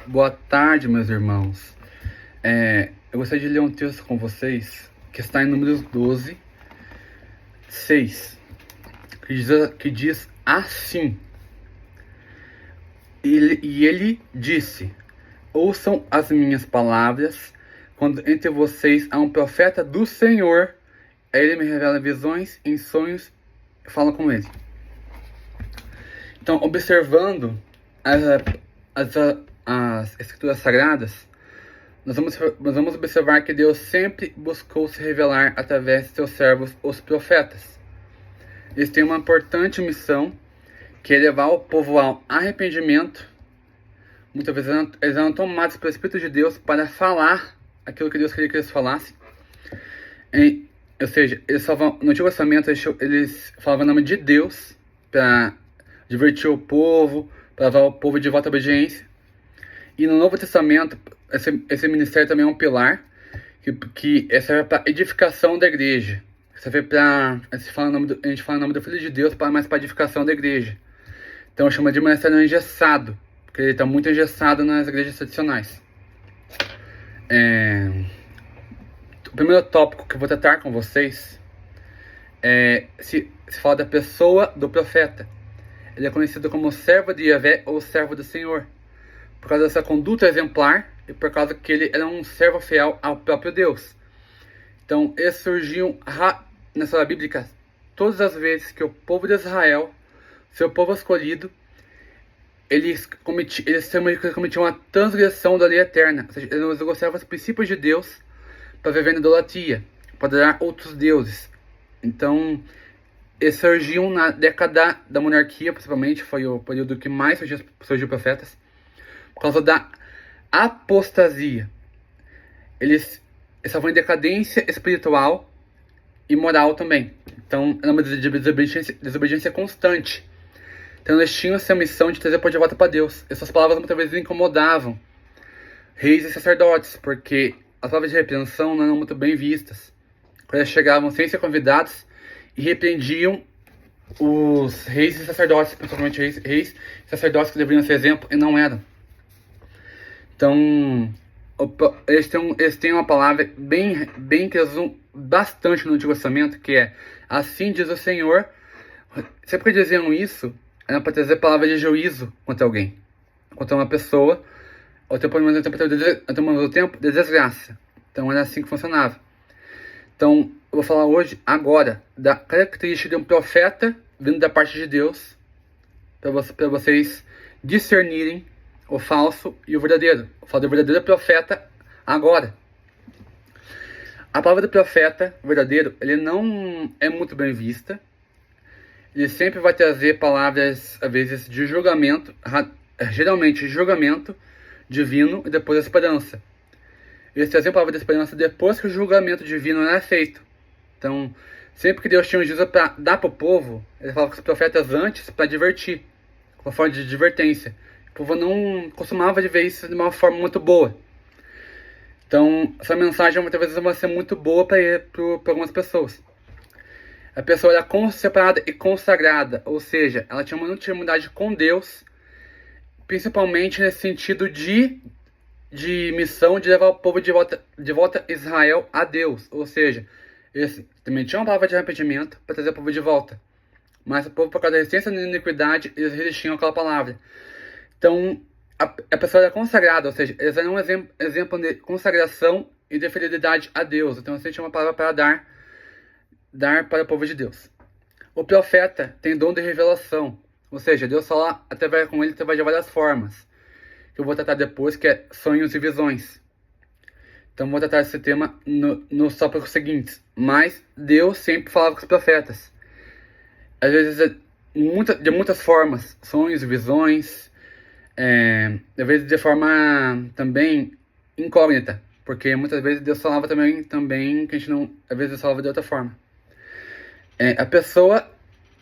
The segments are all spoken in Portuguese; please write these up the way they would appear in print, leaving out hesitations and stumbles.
Boa tarde, meus irmãos. Eu gostaria de ler um texto com vocês que está em Números 12, 6, que diz assim: ele disse: ouçam as minhas palavras, quando entre vocês há um profeta do Senhor, ele me revela visões em sonhos, fala com ele. Então, observando as escrituras sagradas, nós vamos observar que Deus sempre buscou se revelar através de seus servos, os profetas. Eles têm uma importante missão, que é levar o povo ao arrependimento. Muitas vezes eles eram tomados pelo Espírito de Deus para falar aquilo que Deus queria que eles falassem. Ou seja, no Antigo Testamento eles falavam em nome de Deus para divertir o povo, para levar o povo de volta à obediência. E no Novo Testamento, esse ministério também é um pilar que serve para edificação da igreja. Serve para a gente fala em nome do Filho de Deus, mais para edificação da igreja. Então chama de ministério engessado, porque ele está muito engessado nas igrejas tradicionais. O primeiro tópico que eu vou tratar com vocês se fala da pessoa do profeta. Ele é conhecido como servo de Yahvé ou servo do Senhor, por causa dessa conduta exemplar e por causa que ele era um servo fiel ao próprio Deus. Então, eles surgiam na história bíblica todas as vezes que o povo de Israel, seu povo escolhido, eles cometiam uma transgressão da lei eterna. Ou seja, eles negociavam os princípios de Deus para viver na idolatria, para adorar outros deuses. Então, eles surgiam na década da monarquia, principalmente, foi o período que mais surgiu profetas, por causa da apostasia. Eles estavam em decadência espiritual e moral também. Então, era uma desobediência constante. Então, eles tinham essa missão de trazer o povo de volta para Deus. Essas palavras muitas vezes incomodavam reis e sacerdotes, porque as palavras de repreensão não eram muito bem vistas. Quando eles chegavam sem ser convidados e repreendiam os reis e sacerdotes, principalmente reis e sacerdotes que deveriam ser exemplo e não eram. Então, eles têm uma palavra bem que eles usam bastante no Antigo Testamento, que é: assim diz o Senhor. Sempre que diziam isso, era para trazer palavra de juízo contra alguém, contra uma pessoa, ou ao mesmo tempo de desgraça. Então era assim que funcionava. Então, eu vou falar hoje, agora, da característica de um profeta vindo da parte de Deus, para vocês discernirem o falso e o verdadeiro. Eu falo do verdadeiro profeta agora. A palavra do profeta verdadeiro, ele não é muito bem vista. Ele sempre vai trazer palavras, às vezes, de julgamento, geralmente julgamento divino e depois a esperança. Eles traziam a palavra de esperança depois que o julgamento divino era feito. Então, sempre que Deus tinha um juízo para dar para o povo, ele falava com os profetas antes para divertir, com uma forma de advertência. O povo não costumava ver isso de uma forma muito boa. Então, essa mensagem muitas vezes vai ser muito boa para algumas pessoas. A pessoa era separada e consagrada, ou seja, ela tinha uma intimidade com Deus, principalmente nesse sentido de missão de levar o povo de volta Israel a Deus. Ou seja, eles também tinham uma palavra de arrependimento para trazer o povo de volta. Mas o povo, por causa da resistência e da iniquidade, eles resistiam àquela palavra. Então, a pessoa era consagrada, ou seja, eles eram um exemplo de consagração e de fidelidade a Deus. Então, você tinha uma palavra para dar para o povo de Deus. O profeta tem dom de revelação, ou seja, Deus fala com ele através de várias formas, que eu vou tratar depois, que é sonhos e visões. Então, vou tratar esse tema nos tópicos seguintes. Mas Deus sempre falava com os profetas. Às vezes, de muitas formas, sonhos e visões, às vezes de forma também incógnita, porque muitas vezes Deus falava também que a gente não, às vezes Deus falava de outra forma. A pessoa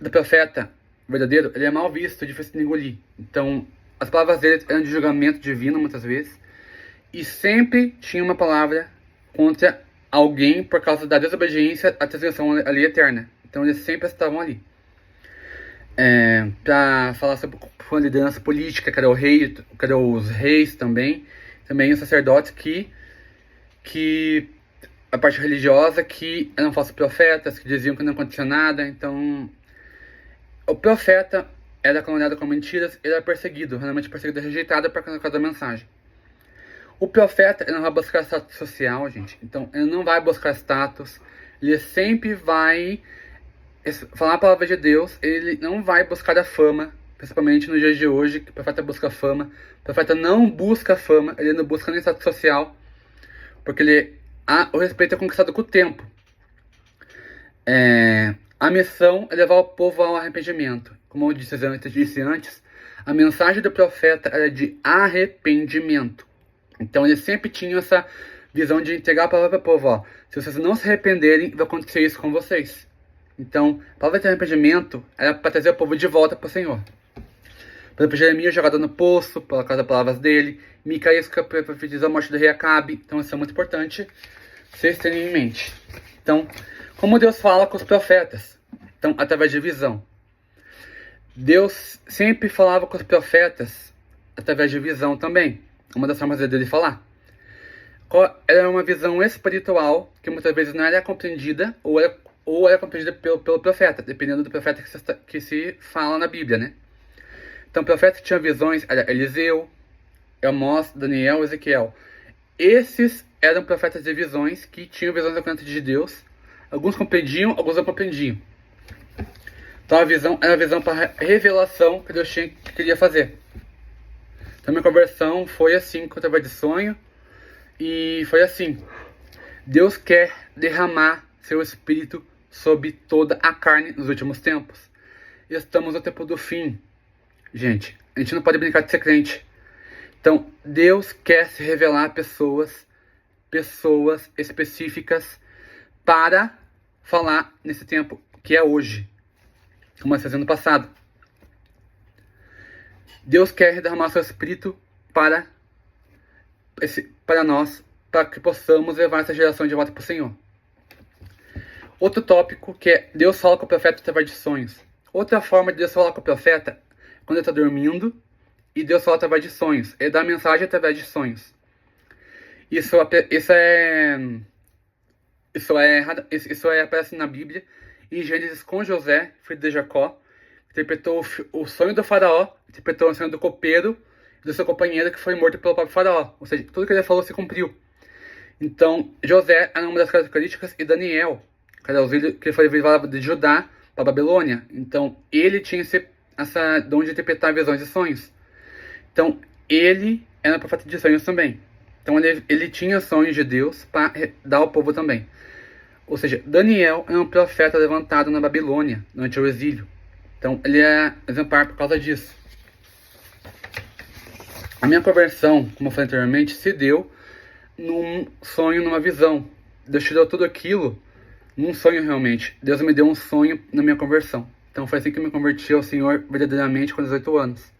do profeta verdadeiro, ele é mal visto, difícil de engolir. Então, as palavras dele eram de julgamento divino, muitas vezes, e sempre tinha uma palavra contra alguém por causa da desobediência à transgressão à lei eterna. Então, eles sempre estavam ali. para falar sobre uma liderança política, que era o rei, que eram os reis também os sacerdotes que a parte religiosa, que eram falsos profetas, que diziam que não acontecia nada. Então, o profeta era caluniado com mentiras, ele era perseguido, realmente perseguido e rejeitado por causa da mensagem. O profeta, ele não vai buscar status social, gente. Então, ele não vai buscar status, ele sempre vai falar a palavra de Deus, ele não vai buscar a fama, principalmente nos dias de hoje, que o profeta busca fama. O profeta não busca fama, ele não busca nem status social, porque o respeito é conquistado com o tempo. A missão é levar o povo ao arrependimento. Como eu disse antes, a mensagem do profeta era de arrependimento. Então eles sempre tinham essa visão de entregar a palavra para o povo. Ó, se vocês não se arrependerem, vai acontecer isso com vocês. Então, a palavra de arrependimento era para trazer o povo de volta para o Senhor. Por exemplo, Jeremias jogado no poço, por causa das palavras dele. Micaías que profetizou a morte do rei Acabe. Então, isso é muito importante vocês terem em mente. Então, como Deus fala com os profetas? Então, através de visão. Deus sempre falava com os profetas através de visão também. Uma das formas dele falar. Era uma visão espiritual que muitas vezes não era compreendida ou era compreendida pelo profeta, dependendo do profeta que se fala na Bíblia, né? Então, o profeta que tinha visões era Eliseu, Amós, Daniel, Ezequiel. Esses eram profetas de visões que tinham visões ocultas de Deus. Alguns compreendiam, alguns não compreendiam. Então, a visão era a visão para revelação que Deus queria fazer. Então, minha conversão foi assim, através de sonho. E foi assim. Deus quer derramar seu Espírito sobre toda a carne nos últimos tempos. Estamos no tempo do fim. Gente, a gente não pode brincar de ser crente. Então, Deus quer se revelar a pessoas específicas para falar nesse tempo que é hoje, como fez no passado. Deus quer derramar seu Espírito para nós, para que possamos levar essa geração de volta para o Senhor. Outro tópico que é Deus fala com o profeta através de sonhos. Outra forma de Deus falar com o profeta é quando ele está dormindo e Deus fala através de sonhos. Ele dá a mensagem através de sonhos. Isso aparece na Bíblia, em Gênesis, com José, filho de Jacó, interpretou o sonho do faraó, interpretou o sonho do copeiro e do seu companheiro que foi morto pelo próprio faraó. Ou seja, tudo que ele falou se cumpriu. Então, José era uma das características, e Daniel, que foi levado de Judá para a Babilônia. Então, ele tinha essa dom de interpretar visões e sonhos. Então, ele era profeta de sonhos também. Então, ele tinha sonhos de Deus para dar ao povo também. Ou seja, Daniel é um profeta levantado na Babilônia, durante o exílio. Então, ele é exemplar por causa disso. A minha conversão, como eu falei anteriormente, se deu num sonho, numa visão. Deus tirou tudo aquilo num sonho realmente. Deus me deu um sonho na minha conversão. Então foi assim que eu me converti ao Senhor verdadeiramente com 18 anos.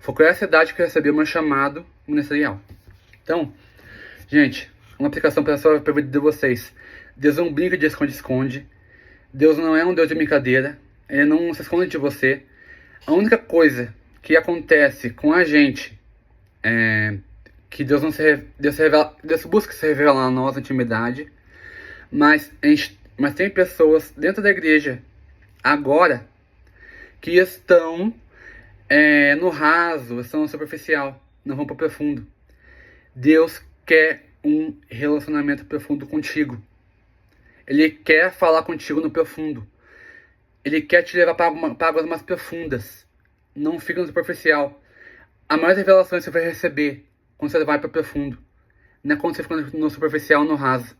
Foi com essa idade que eu recebi o meu chamado ministerial. Então, gente, uma aplicação para a vida de vocês. Deus não brinca de esconde-esconde. Deus não é um Deus de brincadeira. Ele não se esconde de você. A única coisa que acontece com a gente que Deus busca se revelar na nossa intimidade, mas tem pessoas dentro da igreja agora que estão no raso, estão no superficial, não vão para o profundo. Deus quer um relacionamento profundo contigo. Ele quer falar contigo no profundo. Ele quer te levar para águas mais profundas. Não fica no superficial. A maior revelação você vai receber quando você vai para o profundo. Não é quando você fica no superficial, no raso.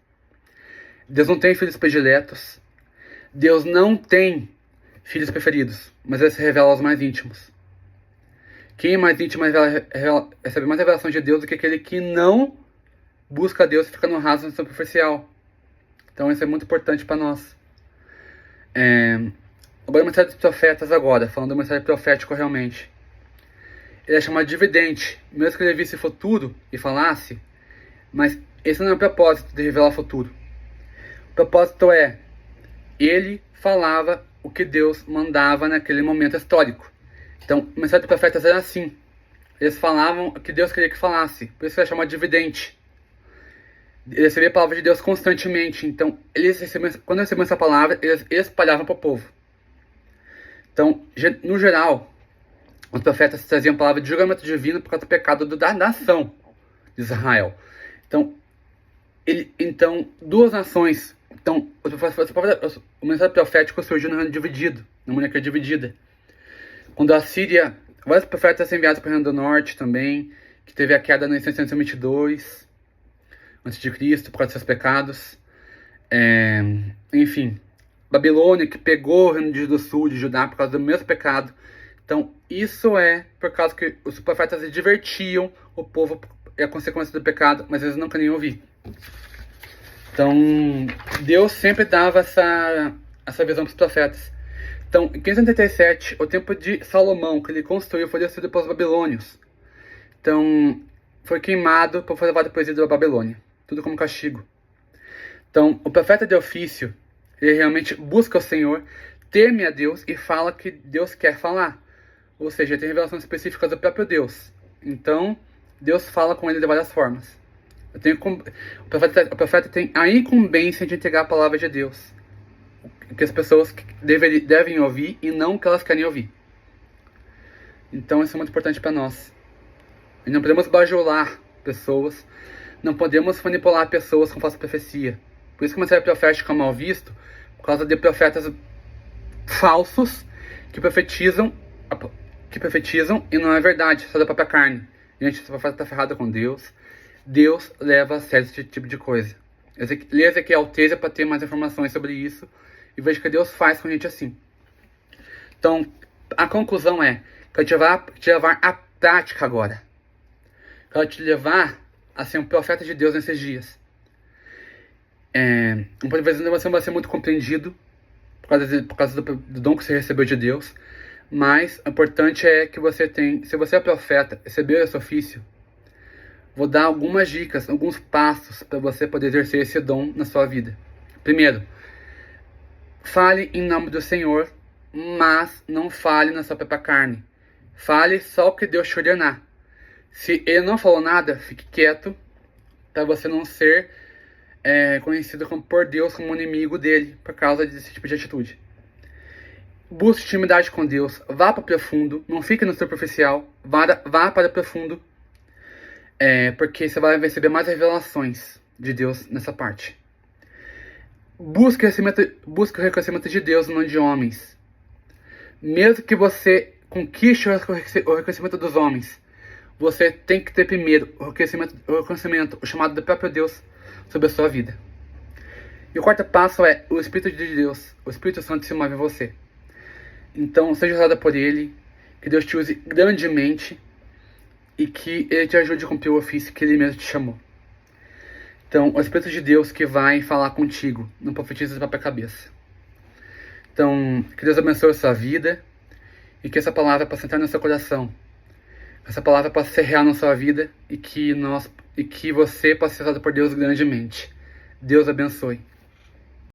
Deus não tem filhos prediletos. Deus não tem filhos preferidos. Mas ele se revela aos mais íntimos. Quem é mais íntimo recebe mais revelação de Deus do que aquele que não busca Deus e fica no raso, no superficial. Então isso é muito importante para nós. Agora o ministério dos profetas agora, falando do ministério profético realmente. Ele é chamado de vidente, mesmo que ele visse futuro e falasse, mas esse não é o propósito de revelar o futuro. O propósito ele falava o que Deus mandava naquele momento histórico. Então, o mensageiro dos profetas era assim. Eles falavam o que Deus queria que falasse. Por isso era chamado de vidente. Eles recebiam a palavra de Deus constantemente. Então, quando recebiam essa palavra, eles espalhavam para o povo. Então, no geral, os profetas traziam a palavra de julgamento divino por causa do pecado da nação de Israel. Então, duas nações. Então, o mensagem profético surgiu no reino dividido, na monarquia dividida. Quando a Síria, vários profetas são enviados para o reino do norte também, que teve a queda no 622 a.C., por causa dos seus pecados. Enfim, Babilônia, que pegou o reino do sul de Judá por causa do mesmo pecado. Então, isso é por causa que os profetas divertiam o povo e a consequência do pecado, mas eles não queriam ouvir. Então, Deus sempre dava essa visão para os profetas. Então, em 587, o templo de Salomão, que ele construiu, foi destruído pelos babilônios. Então, foi queimado para ser levado para o exílio da Babilônia. Tudo como castigo. Então, o profeta de ofício, ele realmente busca o Senhor, teme a Deus e fala o que Deus quer falar. Ou seja, tem revelações específicas do próprio Deus. Então, Deus fala com ele de várias formas. O profeta tem a incumbência de entregar a palavra de Deus, que as pessoas devem ouvir e não o que elas querem ouvir. Então isso é muito importante para nós. E não podemos bajular pessoas, não podemos manipular pessoas com falsa profecia. Por isso que o mensagem profético é mal visto, por causa de profetas falsos que profetizam e não é verdade, só da própria carne. Gente, esse profeta está ferrado com Deus. Deus leva a sério esse tipo de coisa. Lê Ezequiel 13 para ter mais informações sobre isso e veja o que Deus faz com gente assim. Então, a conclusão é que eu te levar à prática agora. Quero te levar a ser um profeta de Deus nesses dias. Por vezes você não vai ser muito compreendido por causa do dom que você recebeu de Deus, mas o importante é que se você é profeta, recebeu esse ofício, vou dar algumas dicas, alguns passos para você poder exercer esse dom na sua vida. Primeiro, fale em nome do Senhor, mas não fale na sua própria carne. Fale só o que Deus te ordenar. Se ele não falou nada, fique quieto, para você não ser conhecido por Deus como inimigo dele, por causa desse tipo de atitude. Busque intimidade com Deus, vá para o profundo, não fique no superficial, vá para o profundo, porque você vai receber mais revelações de Deus nessa parte. Busque o reconhecimento de Deus no nome de homens. Mesmo que você conquiste o reconhecimento dos homens, você tem que ter primeiro o reconhecimento, o chamado do próprio Deus sobre a sua vida. E o quarto passo é o Espírito de Deus, o Espírito Santo se move em você. Então, seja usado por Ele, que Deus te use grandemente e que Ele te ajude a cumprir o ofício que Ele mesmo te chamou. Então, o Espírito de Deus que vai falar contigo, não profetiza da própria cabeça. Então, que Deus abençoe a sua vida e que essa palavra possa entrar no seu coração. Essa palavra possa ser real na sua vida e que você possa ser usado por Deus grandemente. Deus abençoe.